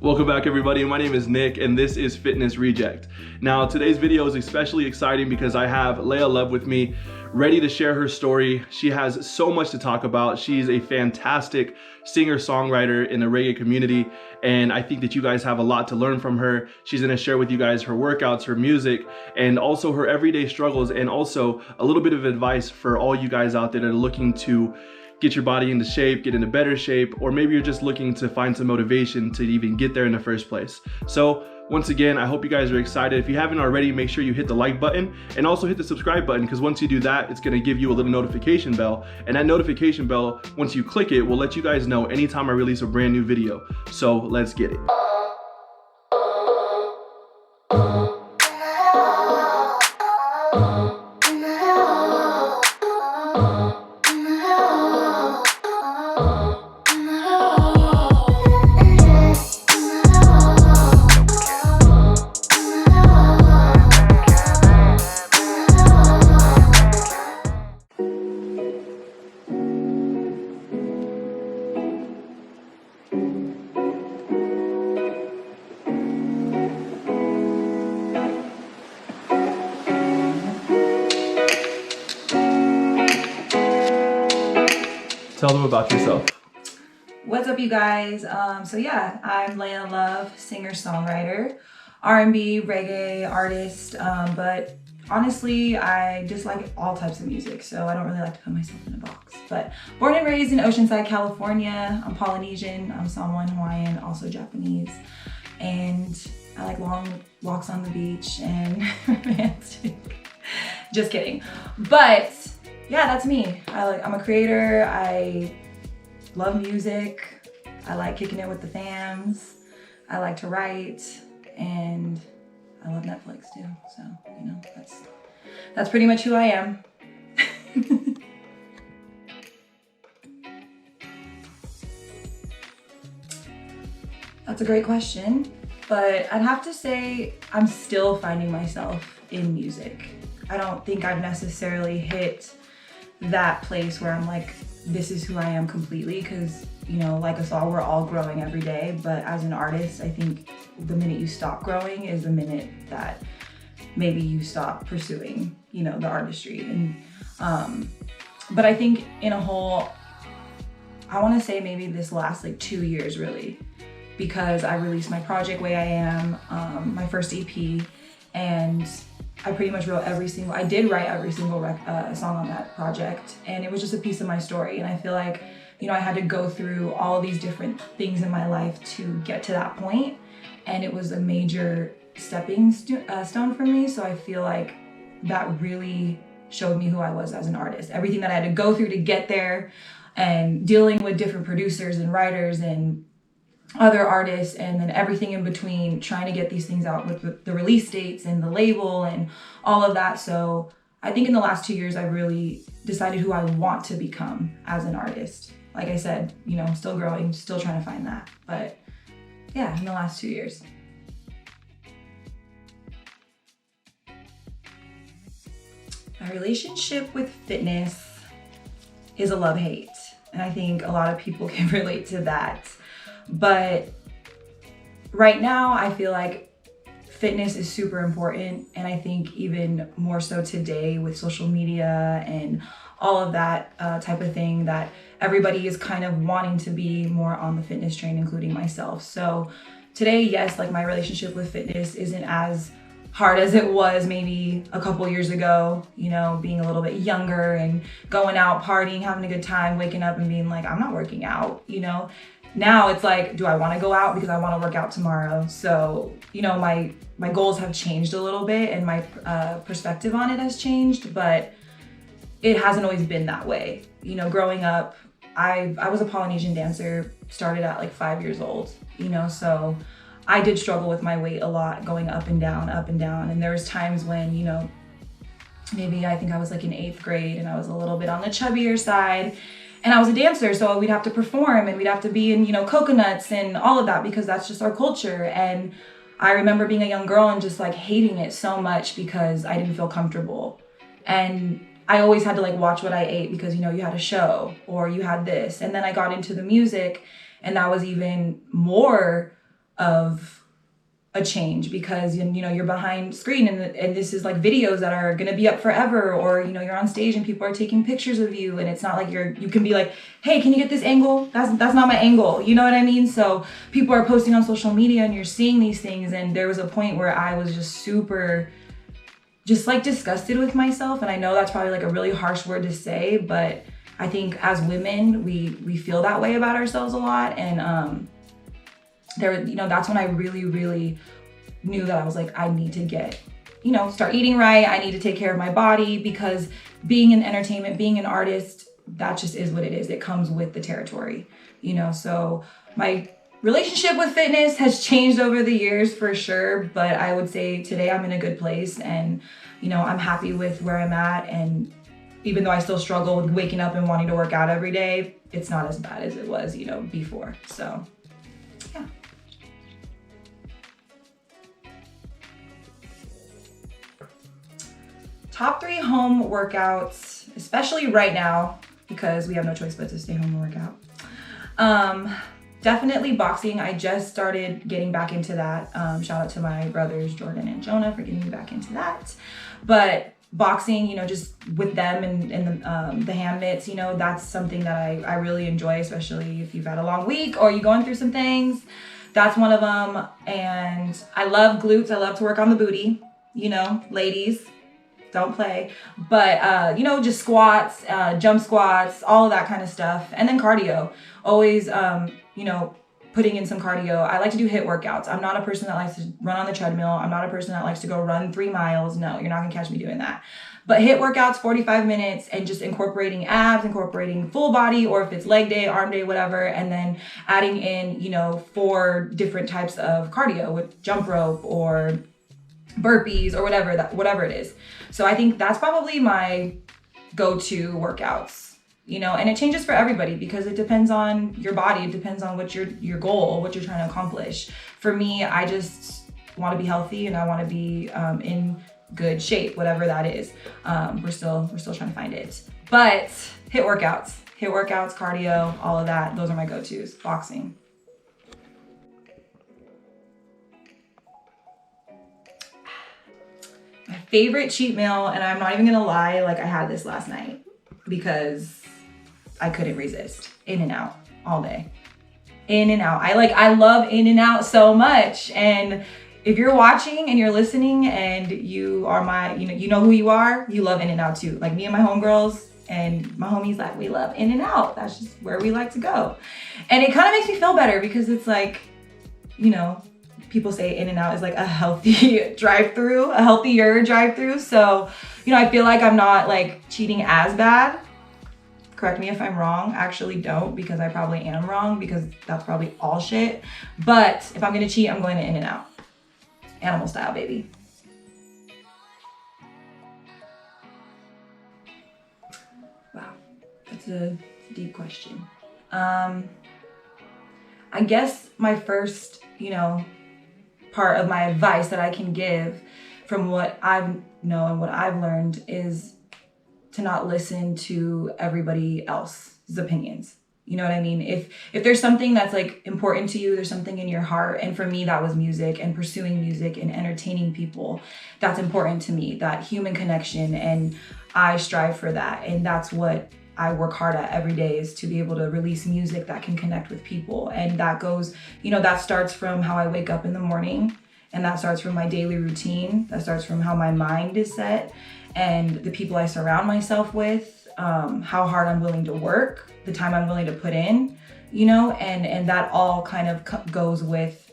Welcome back everybody, my name is Nick and this is Fitness Reject. Now today's video is especially exciting because I have Lea Love with me, ready to share her story. She has so much to talk about. She's a fantastic singer-songwriter in the reggae community, and I think that you guys have a lot to learn from her. She's gonna share with you guys her workouts, her music, and also her everyday struggles, and also a little bit of advice for all you guys out there that are looking to get your body into shape, get into better shape, or maybe you're just looking to find some motivation to even get there in the first place. So once again, I hope you guys are excited. If you haven't already, make sure you hit the like button and also hit the subscribe button, because once you do that, it's gonna give you a little notification bell. And that notification bell, once you click it, will let you guys know anytime I release a brand new video. So let's get it. Tell them about yourself. What's up, you guys? So yeah, I'm Lea Love, singer-songwriter, R&B, reggae artist, but honestly, I just like all types of music, so I don't really like to put myself in a box. But born and raised in Oceanside, California. I'm Polynesian, I'm Samoan, Hawaiian, also Japanese, and I like long walks on the beach and romantic. Just kidding. But yeah, that's me. I'm a creator. I love music. I like kicking it with the fams. I like to write, and I love Netflix too. So, you know, that's pretty much who I am. That's a great question, but I'd have to say I'm still finding myself in music. I don't think I've necessarily hit that place where I'm like, this is who I am completely, because, you know, like us all, we're all growing every day. But as an artist, I think the minute you stop growing is the minute that maybe you stop pursuing, you know, the artistry. And but I think in a whole, I want to say maybe this last like 2 years really, because I released my project Way I Am, my first EP, and I pretty much wrote I did write every single song on that project, and it was just a piece of my story. And I feel like, you know, I had to go through all of these different things in my life to get to that point, and it was a major stepping stone for me. So I feel like that really showed me who I was as an artist. Everything that I had to go through to get there, and dealing with different producers and writers and other artists, and then everything in between, trying to get these things out with the release dates and the label and all of that. So I think in the last 2 years, I really decided who I want to become as an artist. Like I said, you know, still growing, still trying to find that. But yeah, in the last 2 years. My relationship with fitness is a love-hate. And I think a lot of people can relate to that. But right now, I feel like fitness is super important. And I think even more so today with social media and all of that type of thing, that everybody is kind of wanting to be more on the fitness train, including myself. So today, yes, like my relationship with fitness isn't as hard as it was maybe a couple years ago, you know, being a little bit younger and going out, partying, having a good time, waking up and being like, I'm not working out, you know. Now it's like, do I want to go out because I want to work out tomorrow? So, you know, my goals have changed a little bit, and my perspective on it has changed, but it hasn't always been that way. You know, growing up, I was a Polynesian dancer, started at like 5 years old, you know, so I did struggle with my weight a lot, going up and down. And there was times when, you know, maybe I think I was like in 8th grade and I was a little bit on the chubbier side. And I was a dancer, so we'd have to perform and we'd have to be in, you know, coconuts and all of that, because that's just our culture. And I remember being a young girl and just like hating it so much because I didn't feel comfortable. And I always had to like watch what I ate because, you know, you had a show or you had this. And then I got into the music, and that was even more of a change, because you're behind screen and this is like videos that are going to be up forever, or you're on stage and people are taking pictures of you, and it's not like you can be like, hey, can you get this angle? That's not my angle, you know what I mean? So people are posting on social media and you're seeing these things, and there was a point where I was just super like disgusted with myself. And I know that's probably like a really harsh word to say, but I think as women we feel that way about ourselves a lot. And that's when I really knew that I was like, I need to get, start eating right. I need to take care of my body, because being in entertainment, being an artist, that just is what it is. It comes with the territory, so my relationship with fitness has changed over the years for sure, but I would say today I'm in a good place, and I'm happy with where I'm at. And even though I still struggle with waking up and wanting to work out every day, it's not as bad as it was, before. So yeah. Top 3 home workouts, especially right now, because we have no choice but to stay home and work out. Definitely boxing. I just started getting back into that. Shout out to my brothers, Jordan and Jonah, for getting me back into that. But boxing, just with them and the hand mitts, that's something that I really enjoy, especially if you've had a long week or you're going through some things. That's one of them. And I love glutes. I love to work on the booty, ladies. Don't play, but just squats, jump squats, all of that kind of stuff. And then cardio, always, putting in some cardio. I like to do HIIT workouts. I'm not a person that likes to run on the treadmill. I'm not a person that likes to go run 3 miles. No, you're not gonna catch me doing that. But HIIT workouts, 45 minutes, and just incorporating abs, incorporating full body, or if it's leg day, arm day, whatever, and then adding in, 4 different types of cardio with jump rope or burpees or whatever it is. So I think that's probably my go-to workouts, and it changes for everybody because it depends on your body. It depends on what your goal, what you're trying to accomplish. For me, I just want to be healthy and I want to be in good shape, whatever that is. We're still trying to find it. But HIIT workouts, cardio, all of that, those are my go-tos. Boxing. My favorite cheat meal, and I'm not even gonna lie, like I had this last night because I couldn't resist. In-N-Out all day. In-N-Out. I love In-N-Out so much. And if you're watching and you're listening and you are you know who you are, you love In-N-Out too. Like me and my homegirls and my homies, like we love In-N-Out. That's just where we like to go. And it kind of makes me feel better because it's like, people say In-N-Out is like a healthy drive-through, a healthier drive-through. So, I feel like I'm not like cheating as bad. Correct me if I'm wrong. Actually don't, because I probably am wrong, because that's probably all shit. But if I'm gonna cheat, I'm going to In-N-Out. Animal style, baby. Wow, that's a deep question. I guess my first, part of my advice that I can give from what I know and what I've learned is to not listen to everybody else's opinions. You know what I mean? If there's something that's like important to you, there's something in your heart. And for me, that was music and pursuing music and entertaining people. That's important to me, that human connection. And I strive for that. And that's what I work hard at every day, is to be able to release music that can connect with people. And that goes, that starts from how I wake up in the morning, and that starts from my daily routine. That starts from how my mind is set and the people I surround myself with, how hard I'm willing to work, the time I'm willing to put in, and that all kind of goes with,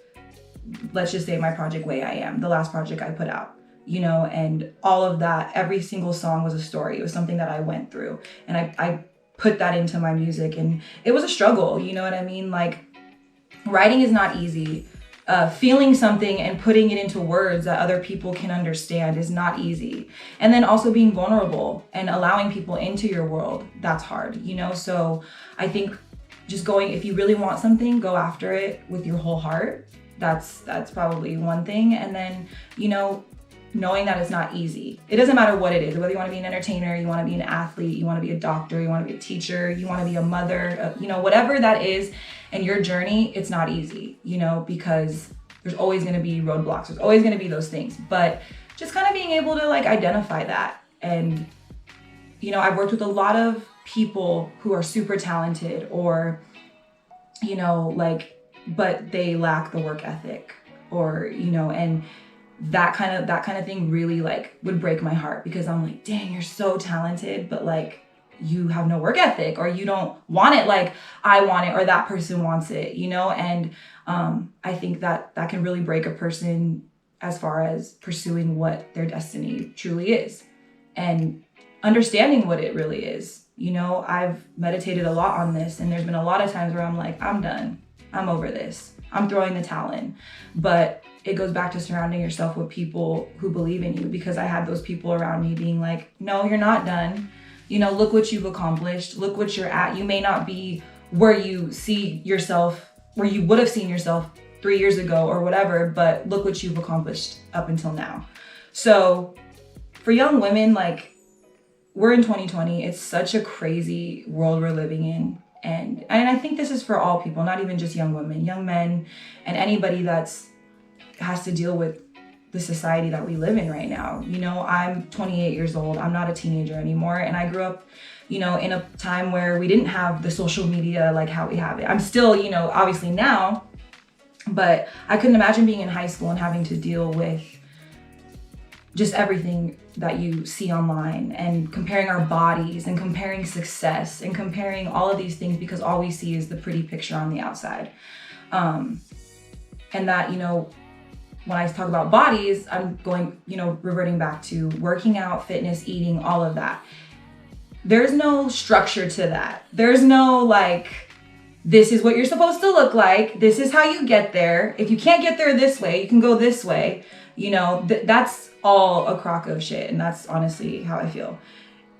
let's just say, my project Way I Am, the last project I put out. And all of that, every single song was a story. It was something that I went through, and I put that into my music, and it was a struggle, you know what I mean? Like, writing is not easy. Feeling something and putting it into words that other people can understand is not easy. And then also being vulnerable and allowing people into your world, that's hard, So I think just if you really want something, go after it with your whole heart. That's probably one thing. And then, knowing that it's not easy. It doesn't matter what it is, whether you want to be an entertainer, you want to be an athlete, you want to be a doctor, you want to be a teacher, you want to be a mother, you know, whatever that is in your journey, it's not easy, you know, because there's always going to be roadblocks. There's always going to be those things, but just kind of being able to like identify that. And, you know, I've worked with a lot of people who are super talented or, you know, like, but they lack the work ethic or, you know, and that kind of thing really like would break my heart because I'm like, dang, you're so talented, but like you have no work ethic or you don't want it like I want it or that person wants it, you know? And I think that can really break a person as far as pursuing what their destiny truly is and understanding what it really is. You know, I've meditated a lot on this and there's been a lot of times where I'm like, I'm done. I'm over this. I'm throwing the towel in. But it goes back to surrounding yourself with people who believe in you, because I had those people around me being like, no, you're not done. You know, look what you've accomplished. Look what you're at. You may not be where you see yourself, where you would have seen yourself 3 years ago or whatever, but look what you've accomplished up until now. So for young women, like, we're in 2020. It's such a crazy world we're living in. And I think this is for all people, not even just young women, young men, and anybody has to deal with the society that we live in right now. You know, I'm 28 years old. I'm not a teenager anymore. And I grew up, you know, in a time where we didn't have the social media like how we have it. I'm still, you know, obviously now, but I couldn't imagine being in high school and having to deal with just everything that you see online and comparing our bodies and comparing success and comparing all of these things, because all we see is the pretty picture on the outside. And that, you know, when I talk about bodies, I'm going, you know, reverting back to working out, fitness, eating, all of that. There's no structure to that. There's no like, this is what you're supposed to look like. This is how you get there. If you can't get there this way, you can go this way. You know, that's all a crock of shit. And that's honestly how I feel.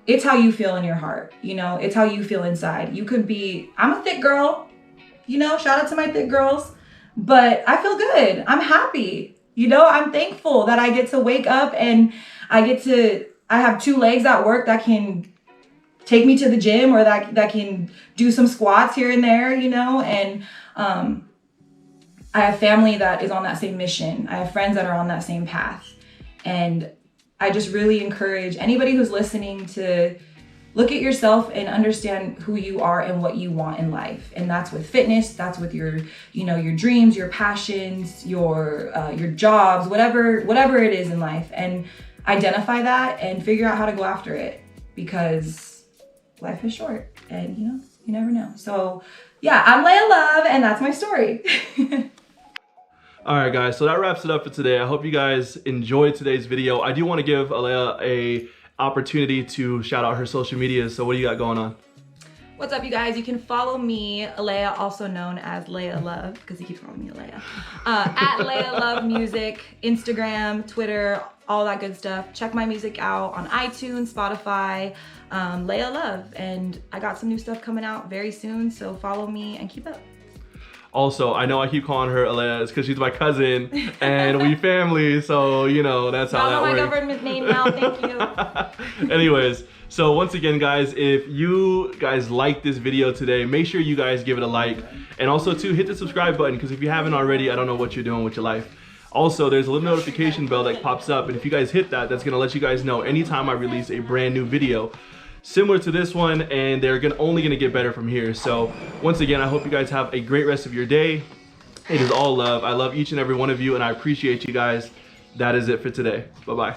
It's how you feel in your heart. You know, it's how you feel inside. You could be, I'm a thick girl, you know, shout out to my thick girls, but I feel good. I'm happy. You know, I'm thankful that I get to wake up and I have 2 legs at work that can take me to the gym or that can do some squats here and there, you know, and, I have family that is on that same mission. I have friends that are on that same path. And I just really encourage anybody who's listening to look at yourself and understand who you are and what you want in life. And that's with fitness, that's with your, you know, your dreams, your passions, your jobs, whatever it is in life. And identify that and figure out how to go after it, because life is short and, you know, you never know. So yeah, I'm Lea Love and that's my story. All right, guys, so that wraps it up for today. I hope you guys enjoyed today's video. I do want to give Lea a opportunity to shout out her social media. So what do you got going on? What's up, you guys? You can follow me, Lea, also known as Lea Love, because he keeps calling me Lea, at Lea Love Music, Instagram, Twitter, all that good stuff. Check my music out on iTunes, Spotify, Lea Love. And I got some new stuff coming out very soon, so follow me and keep up. Also, I know I keep calling her Lea, it's because she's my cousin and we family, so you know, that's how that works. My government name now, thank you. Anyways, so once again, guys, if you guys like this video today, make sure you guys give it a like, and also too, hit the subscribe button, because if you haven't already, I don't know what you're doing with your life. Also, there's a little notification bell that pops up, and if you guys hit that, that's gonna let you guys know anytime I release a brand new video similar to this one, and they're only gonna get better from here. So once again, I hope you guys have a great rest of your day. It is all love. I love each and every one of you, and I appreciate you guys. That is it for today. Bye-bye.